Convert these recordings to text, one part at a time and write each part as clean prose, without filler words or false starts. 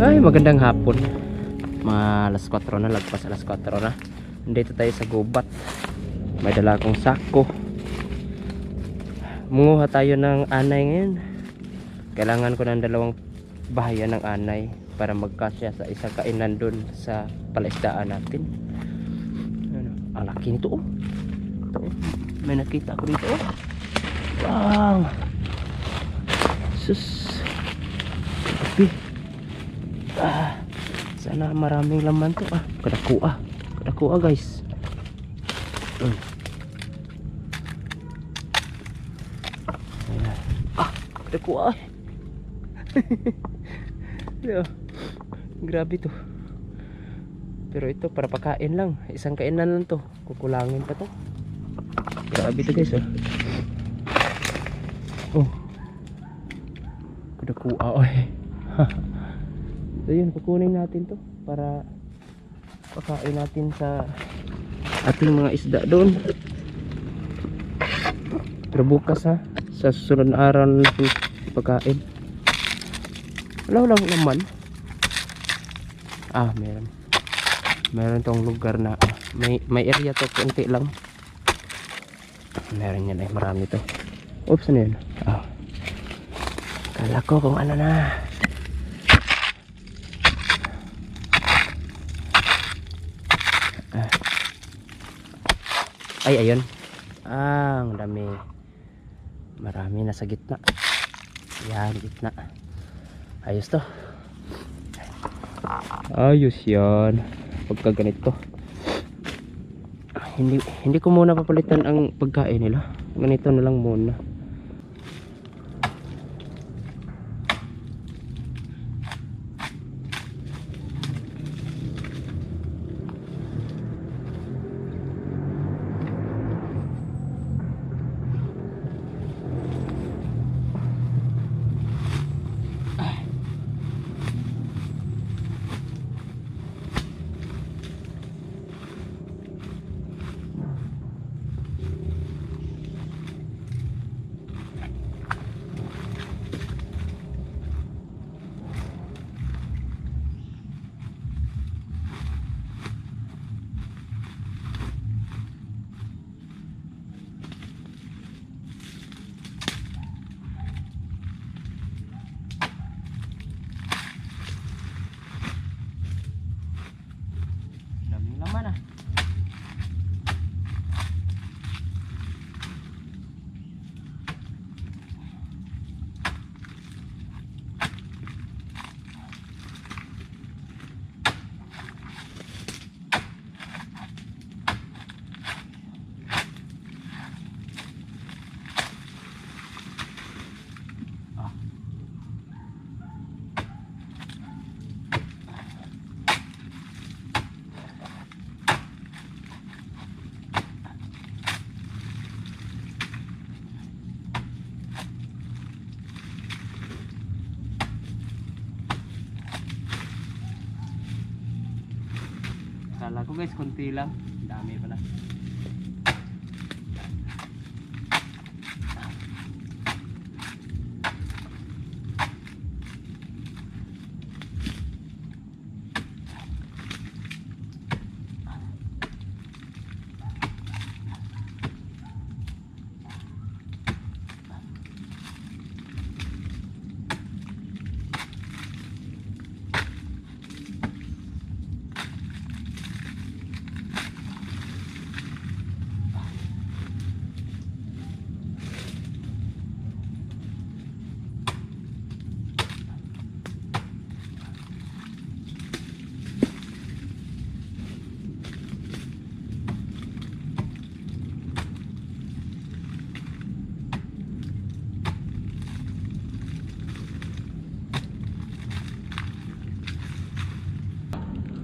Ay, magandang hapon. Mga alas 4 na, lagpas alas 4 na. Nandito tayo sa gubat. May dala akong sako. Munguha tayo ng anay ngayon. Kailangan ko ng 2 bahayan ng anay para magkasya sa isang kainan dun sa palaisdaan natin. Ano, ang laki nito oh. Ito, oh. May nakita ko dito oh. Wow. Sus. Grabe. Sana maraming laman to ah. Kadakua guys. Ayan. Kadakua. Grabe to. Pero ito para pakain lang. Isang kainan lang to. Kukulangin pa to. Grabe to guys oh. Oh. Kadakua oh. So yun, kukunin natin to para pakain natin sa ating mga isda doon. Pero bukas ha, sa susunod na araw natin pagkain. Wala naman. Meron tong lugar na may area to, konti lang. Meron yan marami to. Oops, ano yun? Kala ko kung ano na. Ay, ayun. Ang dami. Marami na sa gitna. Yan, gitna. Ayos to. Ayos yan. Pagka ganito. Hindi ko muna papalitan ang pagkain nila. Ganito na lang muna. Mana? Kala ko guys, konti lang. Dami pala.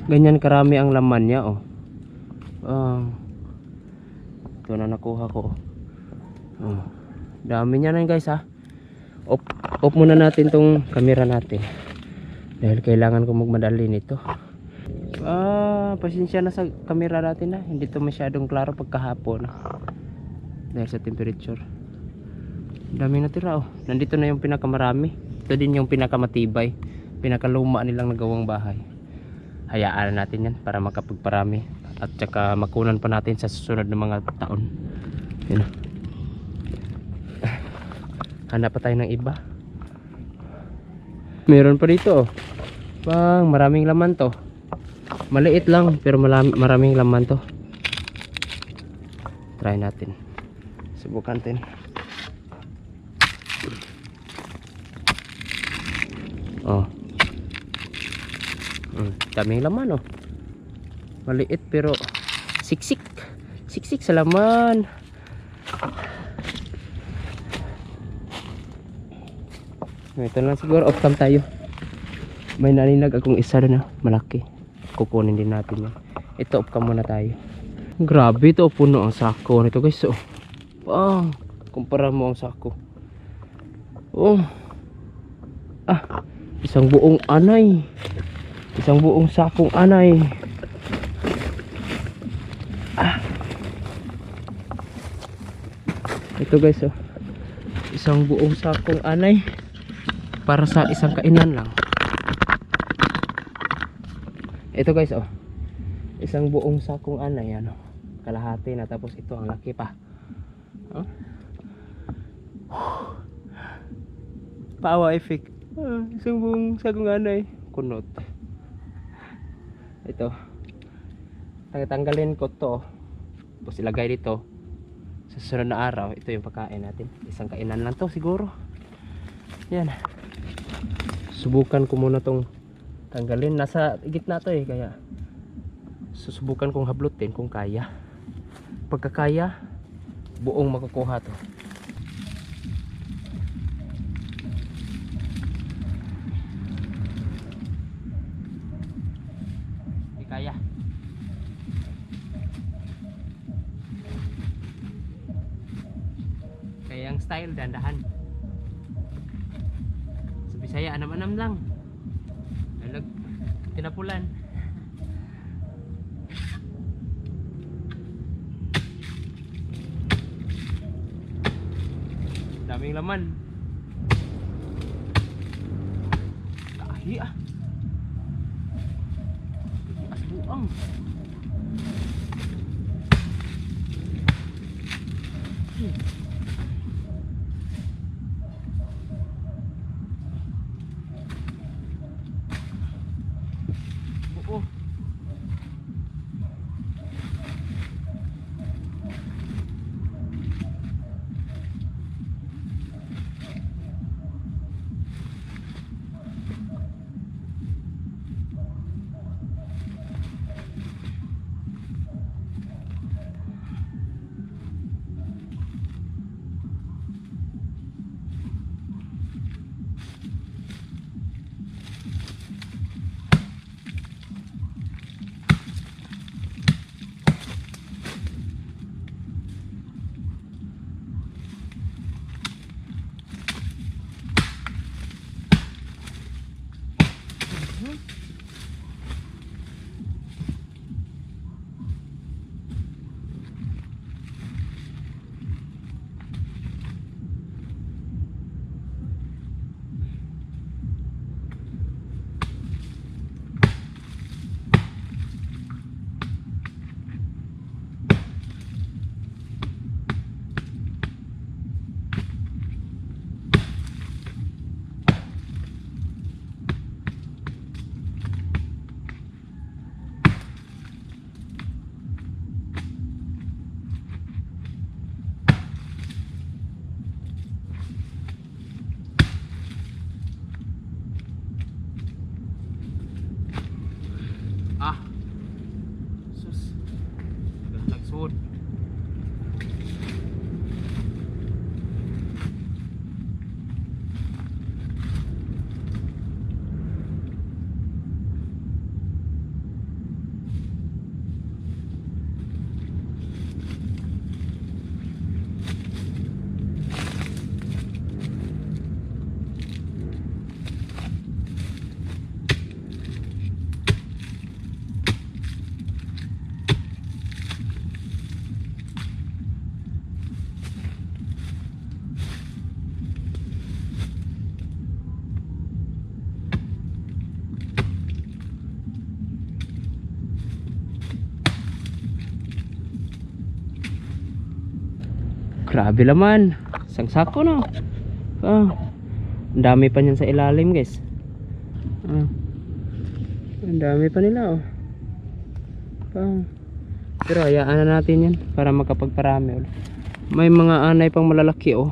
Ganyan karami ang laman niya oh. Ito na nakuha ko. Dami niya na guys ha. Off muna natin tong camera natin. Dahil kailangan ko magmadali nito. Pasensya na sa camera natin ha. Hindi to masyadong klaro pagkahapon. Dahil sa temperature. Dami na tira oh. Nandito na yung pinakamarami. Ito din yung pinakamatibay. pinakaluma nilang nagawang bahay. Hayaan natin yan para makapagparami at saka makunan pa natin sa susunod ng mga taon. Yun. Hanap pa tayo ng iba. Meron pa dito, oh. Bang, maraming laman to. Maliit lang pero maraming laman to. Try natin. Subukan natin. Oh. Daming laman, oh. Maliit pero siksik. Siksik sa laman. Ito lang siguro, off cam tayo. May naninag akong isa na malaki. Kukunin din natin yan. Ito, off cam muna tayo. Grabe ito, puno ang sako nito guys. Oh. Wow, kumpara mo ang sako. Oh. Ah, isang buong anay. Isang buong sakong anay. Ah. Ito guys, oh. Isang buong sakong anay para sa isang kainan lang. Ito guys, oh. Isang buong sakong anay, ano. Kalahati na, tapos ito ang laki pa. Oh. Power effect. Isang buong sakong anay. Kunot. Ito. Tanggalin ko to. Tapos ilagay dito. Sa susunod na araw, ito yung pagkain natin. Isang kainan lang to siguro. Yan. Subukan ko muna tong tanggalin. Nasa gitna to eh, kaya susubukan kong hablutin kung kaya. Pagkakaya, buong makukuha to. Hindi kaya. Kaya ang style dandahan. Sa Bisaya anam-anam lang. Tinapulan. Daming laman. Kahi ah. Asbuang. Oh. Grabe laman. Isang sako na. Ah. Ang dami pa niyan sa ilalim, guys. Ah. Ang dami pa nila, oh. Ah. Pero hayaan na natin yan para makapagparami ulit. May mga anay pang malalaki, oh.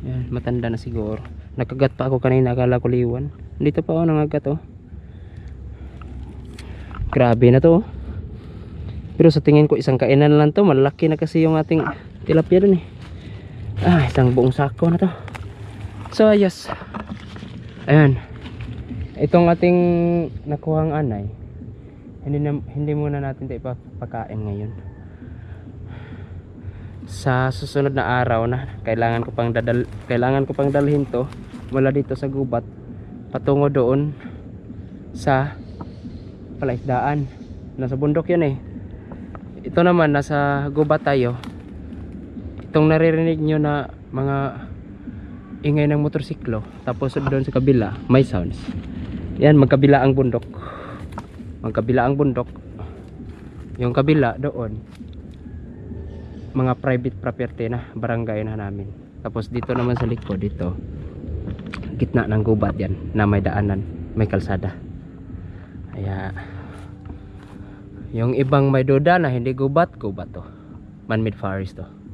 Yan, matanda na siguro. Nakagat pa ako kanina, akala ko liwan. Dito pa, oh, nangagat, oh. Grabe na to, oh. Pero sa tingin ko isang kainan lang to. Malaki na kasi yung ating tilapia dun, eh. Ah, isang buong sako na to. So, yes. Ayan. Itong ating nakuhang anay, hindi muna natin ito ipapakain ngayon. Sa susunod na araw na kailangan ko pang dalhin to mula dito sa gubat patungo doon sa palaisdaan. Nasa bundok yun, eh. Ito naman nasa gubat tayo. Itong naririnig nyo na mga ingay ng motorsiklo, tapos doon sa kabila may sounds. Yan, magkabila ang bundok. Yung kabila doon mga private property na, barangay na namin. Tapos dito naman sa likod, dito gitna ng gubat yan na may daanan, may kalsada. Kaya yung ibang may duda na hindi gubat to, man-made forest to.